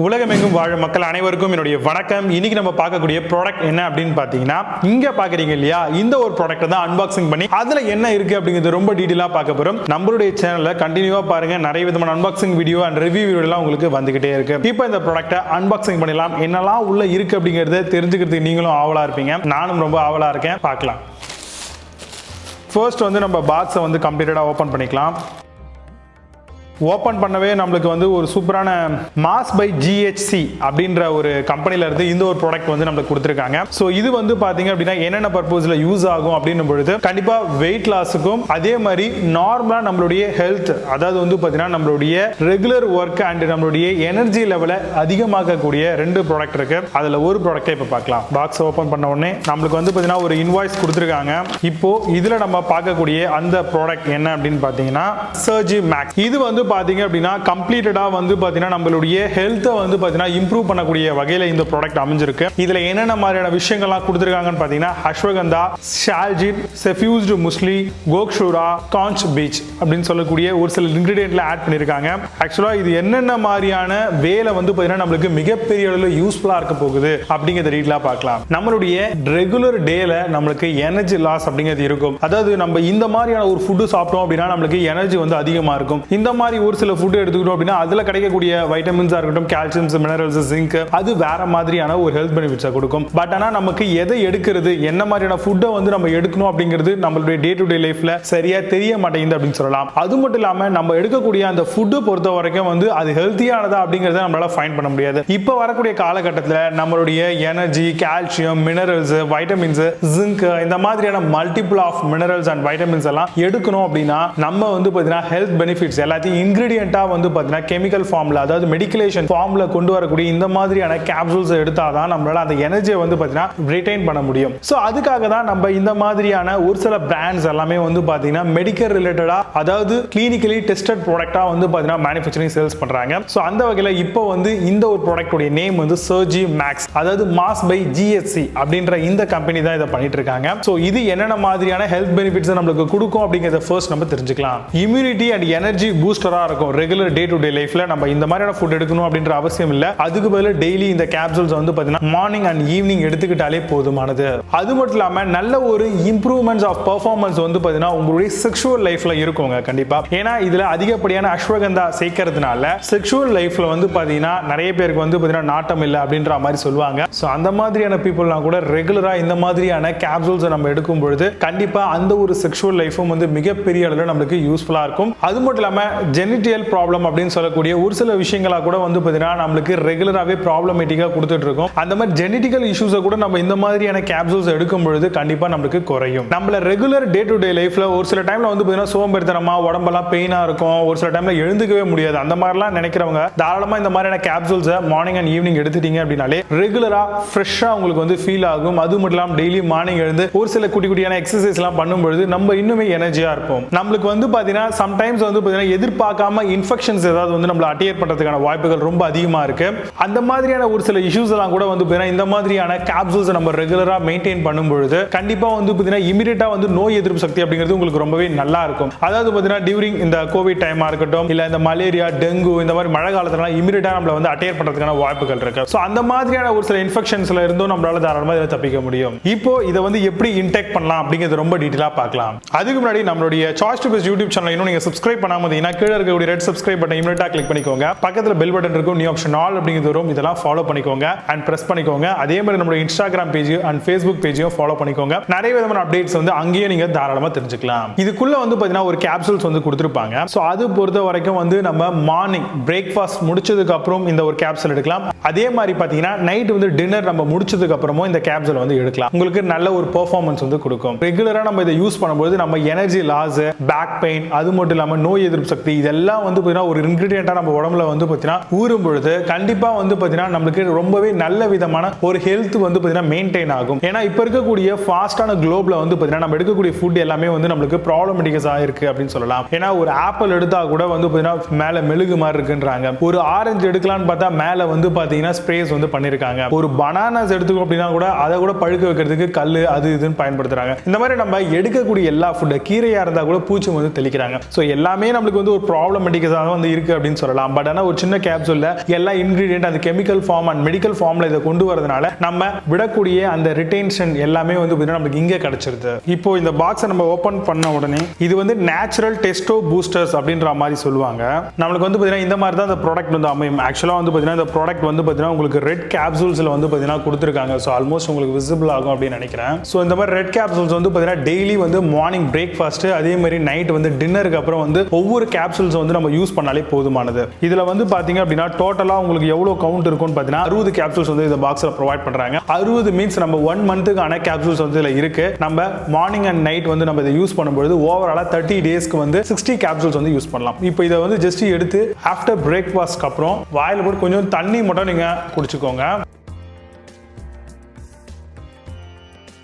உலகமெங்கும் வாழும் மக்கள் அனைவருக்கும் என்னுடைய வணக்கம். இன்னைக்கு நம்ம பார்க்கக்கூடிய ப்ராடக்ட் என்ன அப்படின்னு பார்த்தீங்கன்னா, இங்க பாக்குறீங்க இல்லையா, இந்த ஒரு ப்ராடக்ட் தான் அன்பாக்சிங் பண்ணி அதுல என்ன இருக்கு அப்படிங்கிறது ரொம்ப டீடைலா பார்க்க போறோம். நம்மளுடைய சேனல்ல கண்டினியூவா பாருங்க, நிறைய விதமான unboxing video and review video எல்லாம் உங்களுக்கு வந்துகிட்டே இருக்கு. இப்போ இந்த ப்ராடக்ட்டை அன்பாக்சிங் பண்ணலாம், என்னெல்லாம் உள்ள இருக்கு அப்படிங்கறத தெரிஞ்சுக்கிறதுக்கு நீங்களும் ஆவலா இருப்பீங்க, நானும் ரொம்ப ஆவலா இருக்கேன். பார்க்கலாம். ஃபர்ஸ்ட் வந்து நம்ம பாக்ஸை வந்து கம்ப்ளீட்டடா ஓபன் பண்ணிக்கலாம். ஓப்பன் பண்ணவே நம்மளுக்கு வந்து ஒரு சூப்பரான மாஸ் பை GHC அப்படின்ற ஒரு கம்பெனில இருந்து இந்த ஒரு ப்ராடக்ட் வந்து நம்மளுக்கு கொடுத்துருக்காங்க. ஸோ இது வந்து பாத்தீங்க அப்படின்னா என்னென்ன பர்பஸ்ல யூஸ் ஆகும் அப்படின்னும் பொழுது கண்டிப்பா வெயிட் லாஸுக்கும் அதே மாதிரி நார்மலா நம்மளுடைய ஹெல்த், அதாவது வந்து பாத்தீங்கன்னா நம்மளுடைய ரெகுலர் ஒர்க் அண்ட் நம்மளுடைய எனர்ஜி லெவலை அதிகமாக்கக்கூடிய ரெண்டு ப்ராடக்ட் இருக்கு. அதுல ஒரு ப்ராடக்டை இப்போ பார்க்கலாம். பாக்ஸ் ஓப்பன் பண்ண உடனே நம்மளுக்கு வந்து பாத்தீங்கன்னா ஒரு இன்வாய்ஸ் கொடுத்துருக்காங்க. இப்போ இதுல நம்ம பார்க்கக்கூடிய அந்த ப்ராடக்ட் என்ன அப்படின்னு பாத்தீங்கன்னா Surgemax. இது வந்து பாத்தீங்க அப்படின்னா கம்ப்ளீட்டடா வந்து பாத்தீங்கன்னா நம்மளுடைய ஹெல்த்தை வந்து பாத்தீங்கன்னா இம்ப்ரூவ் பண்ணக்கூடிய வகையில இந்த ப்ராடக்ட் அமைஞ்சிருக்கு. இதுல என்னென்ன மாதிரியான விஷயங்கள்லாம் கொடுத்துருக்காங்கன்னு பாத்தீங்கன்னா Ashwagandha, Shilajit, Suffused Muesli, Gokshura, Conch Beach அப்படின்னு சொல்லக்கூடிய ஒரு சில இன்கிரிடியன்ட்ல ஆட் பண்ணிருக்காங்க. ஆக்சுவலா இது என்னென்ன மாதிரியான வேலை வந்து பாத்தீங்கன்னா நம்மளுக்கு மிகப்பெரிய அளவில் யூஸ்ஃபுல்லா இருக்க போகுது அப்படிங்கிறத டீட்டெயிலா பார்க்கலாம். நம்மளுடைய ரெகுலர் டேல நம்மளுக்கு எனர்ஜி லாஸ் அப்படிங்கிறது இருக்கும். அதாவது நம்ம இந்த மாதிரியான ஒரு ஃபுட் சாப்பிட்டோம் அப்படின்னா நம்மளுக்கு எனர்ஜி வந்து அதிகமா இருக்கும். இந்த மாதிரி ஒரு சில ஃபுட் எடுத்துக்கிட்டோம் அப்படின்னா அதுல கிடைக்கக்கூடிய வைட்டமின்ஸா இருக்கட்டும், கால்சியம்ஸ், மினரல்ஸ், ஜிங்க், அது வேற மாதிரியான ஒரு ஹெல்த் பெனிஃபிட்ஸை கொடுக்கும். பட் ஆனா நமக்கு எதை எடுக்கிறது, என்ன மாதிரியான ஃபுட்டை வந்து நம்ம எடுக்கணும் அப்படிங்கிறது நம்மளுடைய டே டு டே லைஃப்ல சரியா தெரிய மாட்டேங்குது அப்படின்னு சொல்லலாம். அது மட்டும் இல்லாம நம்ம எடுக்கக்கூடிய அந்த ஃபுட் பொறுத்த வரைக்கும் வந்து அது ஹெல்த்தியானதா அப்படிங்கறத நம்மளால ஃபைண்ட் பண்ண முடியாது. இப்போ வரக்கூடிய காலகட்டத்தில் நம்மளுடைய energy, calcium, minerals, vitamins, zinc, இந்த மாதிரியான multiple of minerals and vitamins எல்லாம் எடுக்கணும் அப்படின்னா நம்ம வந்து பாத்தீங்கன்னா ஹெல்த் பெனிஃபிட்ஸ் எல்லாத்தையும் இன்கிரிடியன்ட்டா வந்து பாத்தீங்கன்னா கெமிக்கல் ஃபார்ம்ல, அதாவது மெடிக்கலேஷன் ஃபார்ம்ல கொண்டு வரக்கூடிய இந்த மாதிரியான கேப்சூல்ஸ் எடுத்தாதான் நம்மளால அந்த எனர்ஜியை வந்து பாத்தீங்கன்னா ரிட்டைன் பண்ண முடியும். சோ அதுக்காக தான் நம்ம இந்த மாதிரியான ஒரு சில பிராண்ட்ஸ் எல்லாமே வந்து பாத்தீங்கன்னா மெடிக்கல் ரிலேட்டடா, அதாவது கிளினிக்கலி டெஸ்டட் ப்ராடக்ட்டா வந்து பாத்தீங்கன்னா மேனுஃபேக்சரிங் சேல்ஸ் பண்றாங்க. சோ அந்த வகையில இப்போ வந்து இந்த ஒரு ப்ராடக்ட் உடைய நேம் வந்து Surgemax, அதாவது மாஸ் பை GHC அப்படின்ற இந்த கம்பெனி தான் இதை பண்ணிட்டு இருக்காங்க. சோ இது என்னென்ன மாதிரியான ஹெல்த் பெனிஃபிட்ஸ் நம்மளுக்கு கொடுக்கும் அப்படிங்கறத ஃபர்ஸ்ட் நம்ம தெரிஞ்சுக்கலாம். இம்யூனிட்டி அண்ட் எனர்ஜி பூஸ்டரா இருக்கும். ரெகுலர் டே டு டே லைஃப்ல நம்ம இந்த மாதிரியான ஃபுட் எடுக்கணும் அப்படின்ற அவசியம் இல்ல. அதுக்கு பதிலா டெய்லி இந்த கேப்சூல்ஸ் வந்து பாத்தீங்கன்னா மார்னிங் அண்ட் ஈவினிங் எடுத்துக்கிட்டாலே போதுமானது. அது மட்டும் இல்லாம நல்ல ஒரு இம்ப்ரூவ்மெண்ட்ஸ் ஆஃப் பெர்ஃபார்மன்ஸ் வந்து பாத்தீங்கன்னா உங்களுடைய செக்ஷுவல் லைஃப்ல இருக்குங்க கண்டிப்பா. ஏன்னா இதுல அதிகப்படியான அஸ்வகந்தா சேர்க்கறதுனால செக்ஷுவல் லைஃப்ல வந்து பாத்தீங்கன்னா நிறைய பேருக்கு வந்து பாத்தீங்கன்னா நாட்டம் இல்ல அப்படின்ற மாதிரி சொல்லுவாங்க. சோ அந்த மாதிரியான பீப்புள்லாம் கூட ரெகுலரா இந்த மாதிரியான கேப்சூல்ஸ் நம்ம எடுக்கும் பொழுது கண்டிப்பா அந்த ஒரு செக்ஷுவல் லைஃபும் வந்து மிகப்பெரிய அளவில் நமக்கு யூஸ்ஃபுல்லா இருக்கும். அது மட்டும் இல்லாம ஜெனிட்டல் ப்ராப்ளம் அப்படின்னு சொல்லக்கூடிய ஒரு சில விஷயங்களா கூட வந்து பாத்தீங்கன்னா நம்மளுக்கு ரெகுலராகவே ப்ராப்ளமேட்டிக்கா கொடுத்துட்டு இருக்கும். அந்த மாதிரி ஜெனடிக்கல் இஷ்யூஸை கூட நம்ம இந்த மாதிரியான கேப்சூல்ஸ் எடுக்கும் பொழுது கண்டிப்பா நம்மளுக்கு குறையும். நம்மள ரெகுலர் டே டு டே லைஃப்ல ஒரு சில டைம்ல வந்து பாத்தீங்கன்னா சோம்பேறித்தனமா, உடம்பெல்லாம் பெயினா இருக்கும், ஒரு சில டைம்ல எழுந்துக்கவே முடியாது, அந்த மாதிரிலாம் நினைக்கிறவங்க தாராளமா இந்த மாதிரியான கேப்சூல்ஸை மார்னிங் அண்ட் ஈவினிங் எடுத்துட்டீங்க அப்படின்னாலே ரெகுலரா ஃப்ரெஷ்ஷா உங்களுக்கு வந்து ஃபீல் ஆகும். அது மட்டும் இல்லாம டெய்லி மார்னிங் எழுந்து ஒரு சில குட்டி குட்டியான எக்ஸசைஸ் எல்லாம் பண்ணும்பொழுது நம்ம இன்னுமே எனர்ஜியா இருப்போம். நம்மளுக்கு வந்து பாத்தீங்கன்னா சம்டைம்ஸ் வந்து பாத்தீங்கன்னா எதிர்பார்க்காம இன்ஃபெக்ஷன்ஸ் ஏதாவது வந்து நம்மள அட்டியர் பண்றதுக்கான வாய்ப்புகள் ரொம்ப அதிகமா இருக்கு. அந்த மாதிரியான ஒரு சில இஷ்யூஸ் எல்லாம் கூட வந்து பாத்தீங்கன்னா இந்த மாதிரியான கேப்சூல்ஸ் நம்ம ரெகுலரா மெயின்டைன் பண்ணும்பொழுது கண்டிப்பா வந்து பாத்தீங்கன்னா இமிடியேட்டா வந்து நோய் எதிர்ப்பு சக்தி அப்படிங்கிறது உங்களுக்கு ரொம்பவே நல்லா இருக்கும். அதாவது பாத்தீங்கன்னா டியூரிங் இந்த கோவிட் டைமா இருக்கட்டும், இல்ல இந்த மலேரியா, டெங்கு, இந்த மாதிரி மழை காலத்துல இமிடியேட்டா நம்மள வந்து அட்டியர் பண்றதுக்கான வாய்ப்புகள் இருக்கு. சோ அந்த மாதிரியான ஒரு சில இன்ஃபெக்ஷன்ஸ்ல இருந்தும் நம்மளால தாராளமா இதை தப்பிக்க முடியும். இப்போ இதை வந்து எப்படி இன்டேக் பண்ணலாம் அப்படிங்கிறது ரொம்ப டீடைலா பார்க்கலாம். அதுக்கு முன்னாடி நம்மளுடைய choice to best YouTube channel இன்னும் நீங்க சப்ஸ்கிரைப் பண்ணாம இருந்தீங்கன்னா கீழ இருக்கக்கூடிய ரெட் சப்ஸ்கிரைப் பட்டன் இமிடியேட்டா கிளிக் பண்ணிக்கோங்க. பக்கத்துல பெல் பட்டன் இருக்கும், நியூ ஆப்ஷன் ஆல் அப்படிங்கிறது வரும். இதெல்லாம் ஃபாலோ பண்ணிக்கோங்க அண்ட் பிரஸ் பண்ணிக்கோங்க. அதே மாதிரி நம்மளுடைய இன்ஸ்டாகிராம் பேஜ் அண்ட் ஃபேஸ்புக் பேஜையும் ஃபாலோ பண்ணிக்கோங்க. நிறைய விதமான அப்டேட்ஸ் வந்து அங்கேயே நீங்க தாராளமா தெரிஞ்சுக்கலாம். இதுக்குள்ள வந்து பாத்தீங்கன்னா ஒரு கேப்சூல்ஸ் வந்து கொடுத்திருப்பாங்க. சோ அது பொறுத்த வரைக்கும் வந்து நம்ம மார்னிங் பிரேக்ஃபாஸ்ட் முடிச்சதுக்கு அப்புறம் இந்த ஒரு கேப்சூல் எடுக்கலாம். அதே மாதிரி பாத்தீங்கன்னா நைட் வந்து டின்னர் நம்ம முடிச்சதுக்கு அப்புறமும் இந்த கேப்சூல் வந்து எடுக்கலாம். உங்களுக்கு நல்ல ஒரு பெர்ஃபார்மன்ஸ் வந்து கொடுக்கும். ரெகுலரா நம்ம இதை யூஸ் பண்ணும்போது நம்ம எனர்ஜி லாஸ், பேக் பெயின், அது மட்டும் இல்லாம நோய் எதிர்ப்பு சக்தி, இதெல்லாம் வந்து பாத்தீங்கன்னா ஒரு இன்கிரிடியன்ட்டா நம்ம உடம்புல வந்து பாத்தீங்கன்னா ஊறும் பொழுது கண்டிப்பா வந்து பாத்தீங்கன்னா நமக்கு ரொம்பவே நல்ல விதமான ஒரு ஹெல்த் வந்து பாத்தீங்கன்னா மெயின்டைன் ஆகும். ஏன்னா இப்ப இருக்கக்கூடிய ஃபாஸ்டான குளோப்ல வந்து பாத்தீங்கன்னா நம்ம எடுக்கக்கூடிய ஃபுட் எல்லாமே வந்து நமக்கு ப்ராப்ளமேட்டிக்கஸா இருக்கு அப்படின்னு சொல்லலாம். ஏன்னா ஒரு ஆப்பிள் எடுத்தா கூட வந்து பாத்தீங்கன்னா மேல மெழுகு மாதிரி இருக்குன்றாங்க. ஒரு ஆரஞ்சு எடுக்கலாம்னு பார்த்தா மேல வந்து பாத்தீங்கன்னா ஸ்ப்ரேஸ் வந்து பண்ணிருக்காங்க. ஒரு பனானாஸ் எடுத்துக்கோ அப்படின்னா கூட அதை கூட பழுக்க வைக்கிறதுக்கு கல்லு அது இதுன்னு பயன்படுத்துறாங்க. இந்த மாதிரி நம்ம எடுக்கக்கூடிய எல்லா ஃபுட், கீரையா இருந்தா கூட பூச்சி வந்து தெளிக்கிறாங்க. சோ எல்லாமே நமக்கு வந்து ஒரு ப்ராப்ளமேட்டிக்காக வந்து இருக்கு அப்படின்னு சொல்லலாம். பட் ஆனால் ஒரு சின்ன கேப்சூல்ல எல்லா இன்கிரீடியன்ட் அந்த கெமிக்கல் ஃபார்ம் அண்ட் மெடிக்கல் ஃபார்ம்ல இதை கொண்டு வரதுனால நம்ம விடக்கூடிய அந்த ரிட்டென்ஷன் எல்லாமே வந்து நமக்கு இங்கே கிடைச்சிருது. இப்போ இந்த பாக்ஸை நம்ம ஓபன் பண்ண உடனே இது வந்து நேச்சுரல் டெஸ்டோ பூஸ்டர்ஸ் அப்படின்ற மாதிரி சொல்லுவாங்க. நம்மளுக்கு வந்து பார்த்தீங்கன்னா இந்த மாதிரி தான் இந்த ப்ராடக்ட் வந்து அமையும். ஆக்சுவலாக வந்து பார்த்தீங்கன்னா இந்த ப்ராடக்ட் வந்து பார்த்தீங்கன்னா உங்களுக்கு ரெட் கேப்சூல்ஸில் வந்து பார்த்தீங்கன்னா கொடுத்துருக்காங்க. ஸோ ஆல்மோஸ்ட் உங்களுக்கு விசிபிள் ஆகும் அப்படின்னு நினைக்கிறேன். ஸோ இந்த மாதிரி ரெட் கேப்சூல்ஸ் வந்து பார்த்தீங்கன்னா டெய்லி வந்து மார்னிங் பிரேக்ஃபாஸ்ட் அதே மாதிரி நைட் வந்து டின்னருக்கு அப்புறம் வந்து ஒவ்வொரு கேப்சூல்ஸ் வந்து நம்ம யூஸ் பண்ணாலே போதுமானது. இதில் வந்து பார்த்தீங்க அப்படின்னா டோட்டலாக உங்களுக்கு எவ்வளோ கவுண்ட் இருக்கும்னு பார்த்தீங்கன்னா 60 கேப்சூல்ஸ் வந்து இந்த பாக்ஸில் ப்ரொவைட் பண்ணுறாங்க. 60 மீன்ஸ் நம்ம 1 மந்த்துக்கான கேப்சூல்ஸ் வந்து இதில் இருக்கு. நம்ம மார்னிங் அண்ட் நைட் வந்து நம்ம இதை யூஸ் பண்ணும்போது ஓவராலாக 30 டேஸ்க்கு வந்து 60 கேப்சூல்ஸ் வந்து யூஸ் பண்ணலாம். இப்போ இதை வந்து ஜஸ்ட் எடுத்து ஆஃப்டர் பிரேக்ஃபாஸ்ட்க்கு அப்புறம் வாயில போட்டு கொஞ்சம் தண்ணி மட்டும் நீங்க குடிச்சுக்கோங்க.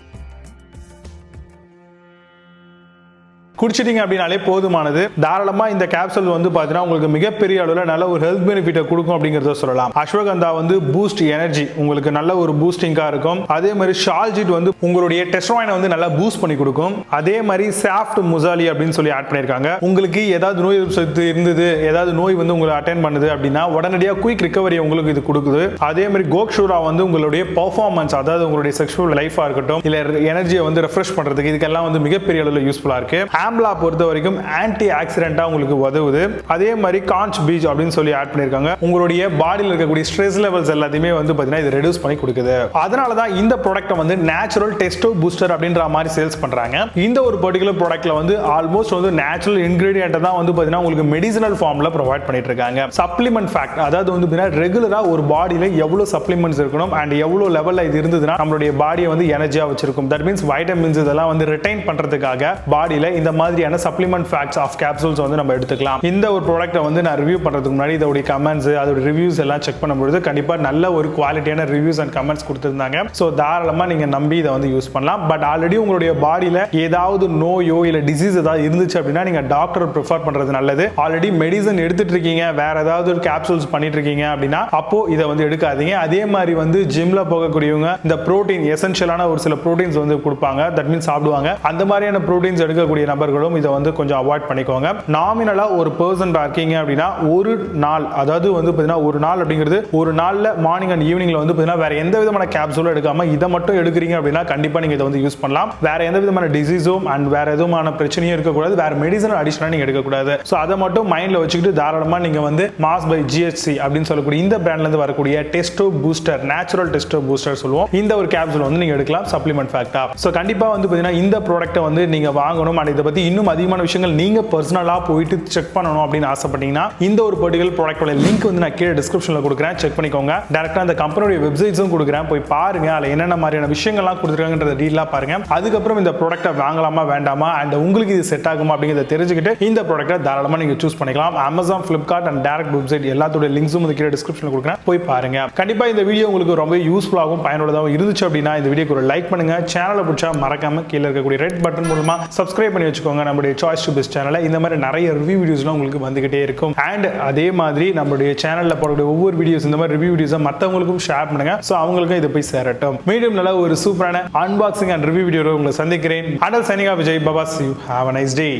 குடிச்சிட்டீங்க அப்படின்னாலே போதுமானது. தாராளமா இந்த கேப்சூல் வந்து பாத்தீங்கன்னா உங்களுக்கு மிகப்பெரிய அளவில் நல்ல ஒரு ஹெல்த் பெனிஃபிட்டை கொடுக்கும் அப்படிங்கறத சொல்லலாம். அஸ்வகந்தா வந்து பூஸ்ட் எனர்ஜி உங்களுக்கு நல்ல ஒரு பூஸ்டிங்கா இருக்கும். அதே மாதிரி ஷால்ஜிட் வந்து உங்களுடைய டெஸ்டோஸ்டெரானை வந்து நல்லா பூஸ்ட் பண்ணி கொடுக்கும். அதே மாதிரி சாஃப்ட் முசாலி அப்படின்னு சொல்லி ஆட் பண்ணிருக்காங்க. உங்களுக்கு ஏதாவது நோய் எதிர்ப்பு சக்தி இருந்தது, ஏதாவது நோய் வந்து உங்களை அட்டென்ட் பண்ணுது அப்படின்னா உடனடியாக குயிக் ரிகவரி உங்களுக்கு இது கொடுக்குது. அதே மாதிரி கோக்ஷூரா வந்து உங்களுடைய பெர்ஃபார்மன்ஸ், அதாவது உங்களுடைய செக்ஷுவல் லைஃபா இருக்கட்டும் இல்ல எனர்ஜியை வந்து ரெஃப்ரெஷ் பண்றதுக்கு இதுக்கெல்லாம் வந்து மிகப்பெரிய அளவில் யூஸ்ஃபுல்லா இருக்கு. ஆம்லா பொறுத்த வரைக்கும் ஆன்டி ஆக்சிடென்ட்டா உங்களுக்கு உதவுது. அதே மாதிரி கான்ச் பீச் அப்படின்னு சொல்லி ஆட் பண்ணிருக்காங்க. உங்களுடைய பாடியில் இருக்கக்கூடிய ஸ்ட்ரெஸ் லெவல்ஸ் எல்லாத்தையுமே வந்து பாத்தீங்கன்னா இது ரெடியூஸ் பண்ணி கொடுக்குது. அதனால தான் இந்த ப்ராடக்ட்டை வந்து நேச்சுரல் டெஸ்டோ பூஸ்டர் அப்படின்ற மாதிரி சேல்ஸ் பண்றாங்க. இந்த ஒரு பர்டிகுலர் ப்ராடக்ட்ல வந்து ஆல்மோஸ்ட் வந்து நேச்சுரல் இன்கிரிடியன்ட் தான் வந்து பாத்தீங்கன்னா உங்களுக்கு மெடிசினல் ஃபார்ம்ல ப்ரொவைட் பண்ணிட்டு இருக்காங்க. சப்ளிமெண்ட் ஃபேக்ட், அதாவது வந்து பாத்தீங்கன்னா ரெகுலரா ஒரு பாடியில எவ்வளவு சப்ளிமெண்ட்ஸ் இருக்கணும் அண்ட் எவ்வளவு லெவல்ல இது இருந்ததுன்னா நம்மளுடைய பாடியை வந்து எனர்ஜியா வச்சிருக்கும். தட் மீன்ஸ் வைட்டமின்ஸ் இதெல்லாம் வந்து ரிட்டைன் பண்றதுக்காக பாடியில இந்த மாதிரியான சப்ளிமெண்ட் ஃபேக்ட்ஸ் ஆஃப் கேப்சூல்ஸ் வந்து நம்ம எடுத்துக்கலாம். இந்த ஒரு ப்ராடக்ட்டை வந்து நான் ரிவ்யூ பண்றதுக்கு முன்னாடி இதோட கமெண்ட்ஸ் அதோட ரிவ்யூஸ் எல்லாம் செக் பண்ணும்போது கண்டிப்பா நல்ல ஒரு குவாலிட்டியான ரிவ்யூஸ் அண்ட் கமெண்ட்ஸ் கொடுத்திருந்தாங்க. சோ தாராளமா நீங்க நம்பி இதை வந்து யூஸ் பண்ணலாம். பட் ஆல்ரெடி உங்களுடைய பாடியில ஏதாவது நோயோ இல்ல டிசீஸ் ஏதாவது இருந்துச்சு அப்படின்னா நீங்க டாக்டர் ப்ரிஃபர் பண்றது நல்லது. ஆல்ரெடி மெடிசன் எடுத்துட்டு இருக்கீங்க, வேற ஏதாவது ஒரு கேப்சூல்ஸ் பண்ணிட்டு இருக்கீங்க அப்படின்னா அப்போ இதை வந்து எடுக்காதீங்க. அதே மாதிரி வந்து ஜிம்ல போகக்கூடியவங்க இந்த புரோட்டீன் எசென்ஷியலான ஒரு சில புரோட்டீன்ஸ் வந்து கொடுப்பாங்க, தட் மீன்ஸ் சாப்பிடுவாங்க. அந்த மாதிரியான புரோட்டீன்ஸ் எடுக்கக்கூடிய நபர்களும் இதை வந்து கொஞ்சம் அவாய்ட் பண்ணிக்கோங்க. நாமினலா ஒரு பர்சன் இருக்கீங்க அப்படின்னா ஒரு நாள், அதாவது வந்து பாத்தீங்கன்னா ஒரு நாள் அப்படிங்கிறது ஒரு நாள்ல மார்னிங் அண்ட் ஈவினிங்ல வந்து பாத்தீங்கன்னா வேற எந்த விதமான கேப்சூலும் எடுக்காம இதை மட்டும் எடுக்கிறீங்க அப்படின்னா கண்டிப்பா நீங்க இதை வந்து யூஸ் பண்ணலாம். வேற எந்த விதமான டிசீஸும் அண்ட் வேற எதுவுமான பிரச்சனையும் இருக்கக்கூடாது, வேற மெடிசன் அடிஷனலா நீங்க எடுக்கக்கூடாது. ஸோ அதை மட்டும் மைண்ட்ல வச்சுக்கிட்டு தாராளமா நீங்க வந்து மாஸ் பை GHC அப்படின்னு சொல்லக்கூடிய இந்த பிராண்ட்ல இருந்து வரக்கூடிய டெஸ்டோ பூஸ்டர், நேச்சுரல் டெஸ்டோ பூஸ்டர் சொல்லுவோம், இந்த ஒரு கேப்சூல் வந்து நீங்க எடுக்கலாம் சப்ளிமெண்ட் ஃபேக்டா. ஸோ கண்டிப்பா வந்து பாத்தீங்கன்னா இந்த ப்ராடக்ட்டை வந்து நீங்க வாங்கணும் அண்ட் இதை பத்தி இன்னும் அதிகமான விஷயங்கள் நீங்க பர்சனலா போயிட்டு செக் பண்ணணும் அப்படின்னு ஆசைப்பட்டீங்கன்னா இந்த ஒரு பர்டிகுலர் ப்ராடக்ட்டோட லிங்க் வந்து நான் கீழே டிஸ்கிரிப்ஷன்ல கொடுக்குறேன், செக் பண்ணிக்கோங்க. டைரக்டா அந்த கம்பெனியோட வெப்சைட்ஸும் கொடுக்குறேன், போய் பாருங்க. அதுல என்னென்ன மாதிரியான விஷயங்கள்லாம் கொடுத்துருக்காங்கன்றத டீலா பாருங்க. அதுக்கப்புறம் இந்த ப்ராடக்ட்டை வாங்கலாமா வேண்டாமா அண்ட் உங்களுக்கு இது செட் ஆகுமா அப்படிங்கிறத தெரிஞ்சுக்கிட்டு இந்த ப்ராடக்ட்டை தாராளமா நீங்க சூஸ் பண்ணிக்கலாம். Amazon, Flipkart and direct website எல்லாத்தோட லிங்க்ஸும் வந்து கீழே டிஸ்கிரிப்ஷன்ல கொடுக்குறேன், போய் பாருங்க. கண்டிப்பா இந்த வீடியோ உங்களுக்கு ரொம்ப யூஸ்ஃபுல்லாகவும் பயனுள்ளதாகவும் இருந்துச்சு அப்படின்னா இந்த வீடியோக்கு ஒரு லைக் பண்ணுங்க. சேனலை பிடிச்சா மறக்காம கீழே இருக்கக்கூடிய ரெட் பட்டன் மூலமா சப்ஸ்கிரைப் பண்ணி வச்சுக்கோங்க நம்மளுடைய சாய்ஸ் டு பெஸ்ட் சேனலை. இந்த மாதிரி நிறைய ரிவ்யூ வீடியோஸ்லாம் உங்களுக்கு வந்துகிட்டே இருக்கும். அண்ட் அதே மாதிரி நம்மளுடைய சேனல்ல போடக்கூடிய ஒவ்வொரு வீடியோஸ் இந்த மாதிரி ரிவ்யூ வீடியோஸை மற்றவங்களுக்கும் ஷேர் பண்ணுங்க, ஸோ அவங்களுக்கும் இதை போய் சேரட்டும். மீண்டும் நல்ல ஒரு சூப்பரான அன்பாக்சிங் அண்ட் ரிவ்யூ வீடியோ உங்களை சந்திக்கிறேன். Until signing off Vijay Baba. See you. Have a nice day.